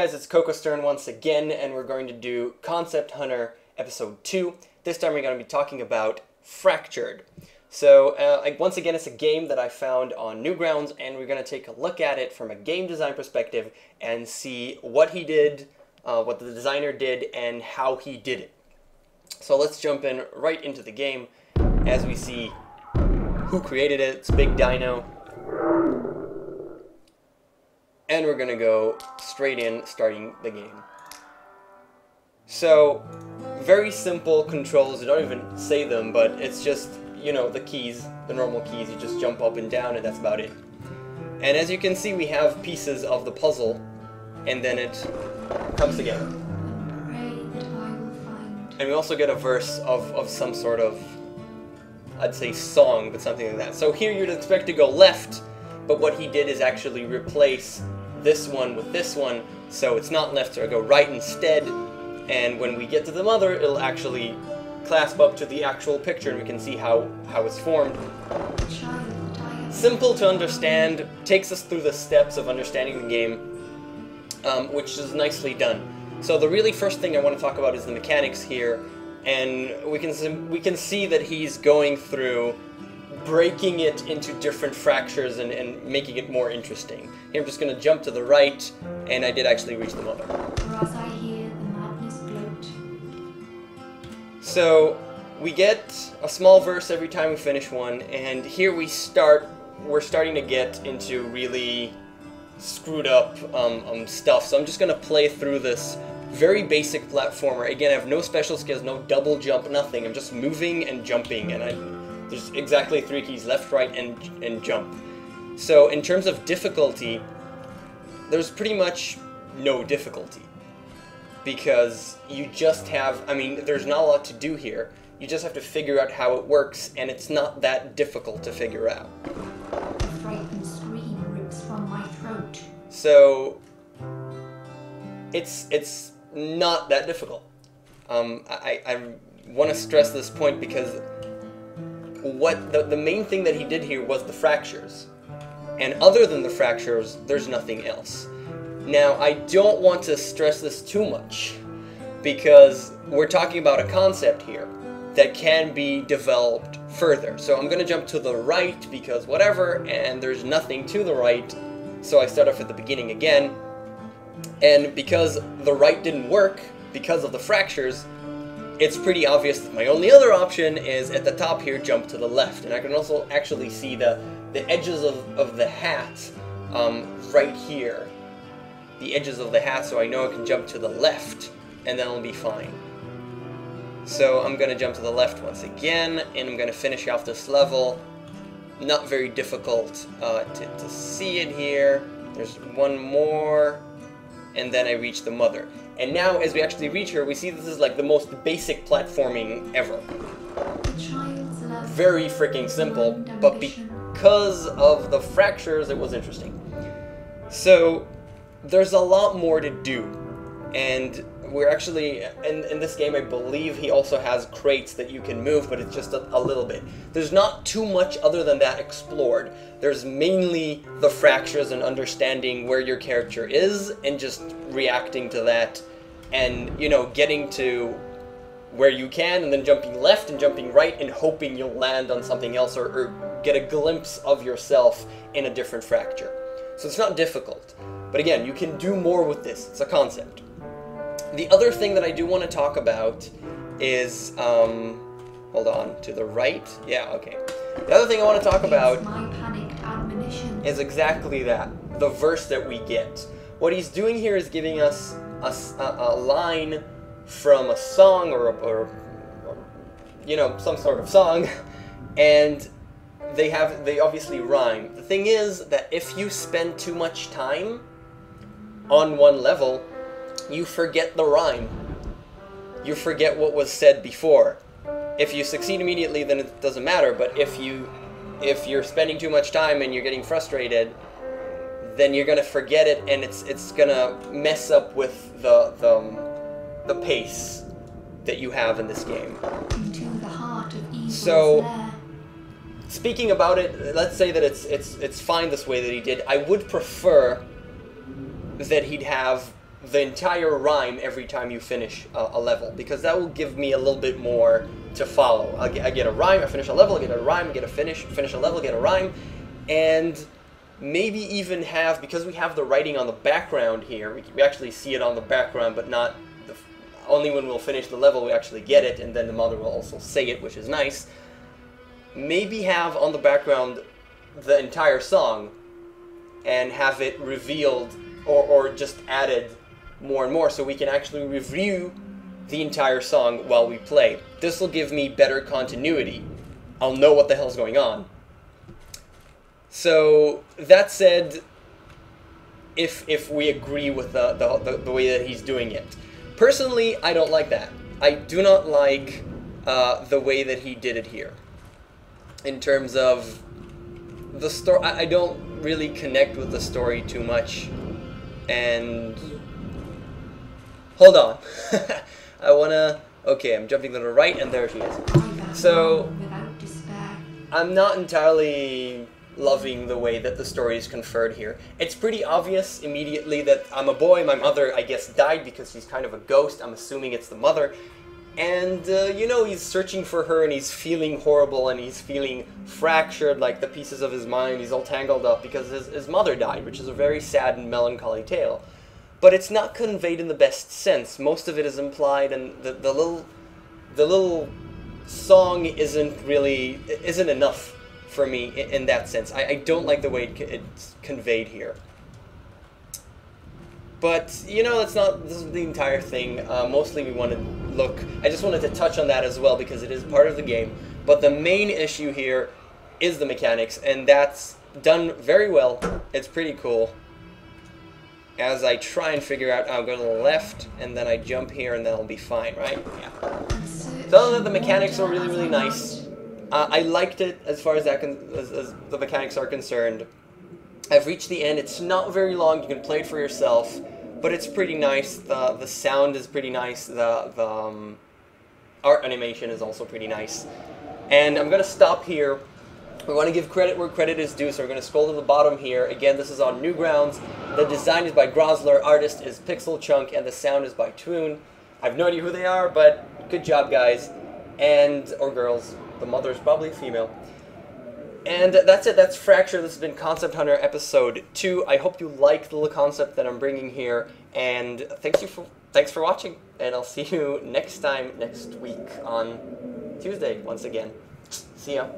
guys, it's KOKOStern once again, and we're going to do Concept Hunter Episode 2. This time we're going to be talking about Fractured. So, once again, it's a game that I found on Newgrounds, and we're going to take a look at it from a game design perspective and see what he did, what the designer did, and how he did it. So let's jump in right into the game as we see who created it. It's Big Dino. And we're gonna go straight in, starting the game. So, very simple controls. You don't even say them, but it's just, you know, the keys, the normal keys. You just jump up and down, and that's about it. And as you can see, we have pieces of the puzzle, and then it comes together. And we also get a verse of some sort of, I'd say song, but something like that. So here you'd expect to go left, but what he did is actually replace this one with this one, so it's not left, so I go right instead, and when we get to the mother, it'll actually clasp up to the actual picture, and we can see how it's formed. Simple to understand, takes us through the steps of understanding the game, which is nicely done. So the really first thing I want to talk about is the mechanics here, and we can see that he's going through breaking it into different fractures and making it more interesting. Here I'm just going to jump to the right, and I did actually reach the mother. As I hear the madness gloat. So we get a small verse every time we finish one, and here we're starting to get into really screwed up stuff. So I'm just going to play through this very basic platformer. Again, I have no special skills, no double jump, nothing. I'm just moving and jumping, and there's exactly 3 keys, left, right, and jump. So in terms of difficulty, there's pretty much no difficulty. Because you just have, I mean, there's not a lot to do here. You just have to figure out how it works, and it's not that difficult to figure out. A frightened scream rips from my throat. So it's not that difficult. I want to stress this point because what the main thing that he did here was the fractures, and other than the fractures, there's nothing else. Now, I don't want to stress this too much because we're talking about a concept here that can be developed further. So I'm going to jump to the right because whatever, and there's nothing to the right, so I start off at the beginning again. And because the right didn't work because of the fractures, it's pretty obvious that my only other option is at the top here, jump to the left. And I can also actually see the edges of the hat right here. The edges of the hat, so I know I can jump to the left, and then I'll be fine. So I'm going to jump to the left once again, and I'm going to finish off this level. Not very difficult to see it here. There's one more, and then I reach the mother. And now, as we actually reach her, we see this is like the most basic platforming ever. Very freaking simple, but because of the fractures, it was interesting. So, there's a lot more to do. And we're actually, in this game, I believe he also has crates that you can move, but it's just a little bit. There's not too much other than that explored. There's mainly the fractures and understanding where your character is and just reacting to that and, you know, getting to where you can and then jumping left and jumping right and hoping you'll land on something else or get a glimpse of yourself in a different fracture. So it's not difficult. But again, you can do more with this. It's a concept. The other thing that I do want to talk about is, hold on, to the right? Yeah, okay. The other thing I want to talk about is exactly that, the verse that we get. What he's doing here is giving us a line from a song or you know, some sort of song, and they obviously rhyme. The thing is that if you spend too much time on one level, you forget the rhyme. You forget what was said before. If you succeed immediately, then it doesn't matter, but if you're spending too much time and you're getting frustrated, then you're gonna forget it, and it's gonna mess up with the pace that you have in this game. Into the heart of evil's so lair. Speaking about it, let's say that it's fine this way that he did. I would prefer that he'd have the entire rhyme every time you finish a level, because that will give me a little bit more to follow. I get a rhyme, I finish a level, I get a rhyme, I get a finish a level, get a rhyme, and maybe even have, because we have the writing on the background here, we actually see it on the background, but not only when we'll finish the level we actually get it, and then the mother will also say it, which is nice. Maybe have on the background the entire song and have it revealed or just added more and more, so we can actually review the entire song while we play. This will give me better continuity. I'll know what the hell's going on. So that said, if we agree with the way that he's doing it. Personally, I don't like that. I do not like the way that he did it here. In terms of the story, I don't really connect with the story too much. And hold on. Okay, I'm jumping to the right, and there she is. So I'm not entirely loving the way that the story is conferred here. It's pretty obvious immediately that I'm a boy, my mother, I guess, died because she's kind of a ghost. I'm assuming it's the mother. And, you know, he's searching for her, and he's feeling horrible, and he's feeling fractured, like the pieces of his mind, he's all tangled up because his mother died, which is a very sad and melancholy tale. But it's not conveyed in the best sense. Most of it is implied, and the little song isn't enough for me in that sense. I don't like the way it's conveyed here. But, you know, this is the entire thing. Mostly we want to I just wanted to touch on that as well because it is part of the game. But the main issue here is the mechanics, and that's done very well. It's pretty cool. As I try and figure out, I'll go to the left, and then I jump here, and then I'll be fine, right? Yeah. So the mechanics are really, really nice. I liked it as far as as the mechanics are concerned. I've reached the end. It's not very long. You can play it for yourself, but it's pretty nice. The sound is pretty nice. The art animation is also pretty nice. And I'm gonna stop here. We want to give credit where credit is due, so we're going to scroll to the bottom here. Again, this is on Newgrounds. The design is by Grosler, artist is Pixel Chunk, and the sound is by Toon. I have no idea who they are, but good job, guys. Or girls. The mother is probably female. And that's it. That's Fracture. This has been Concept Hunter Episode 2. I hope you like the little concept that I'm bringing here. And thanks for watching. And I'll see you next week on Tuesday once again. See ya.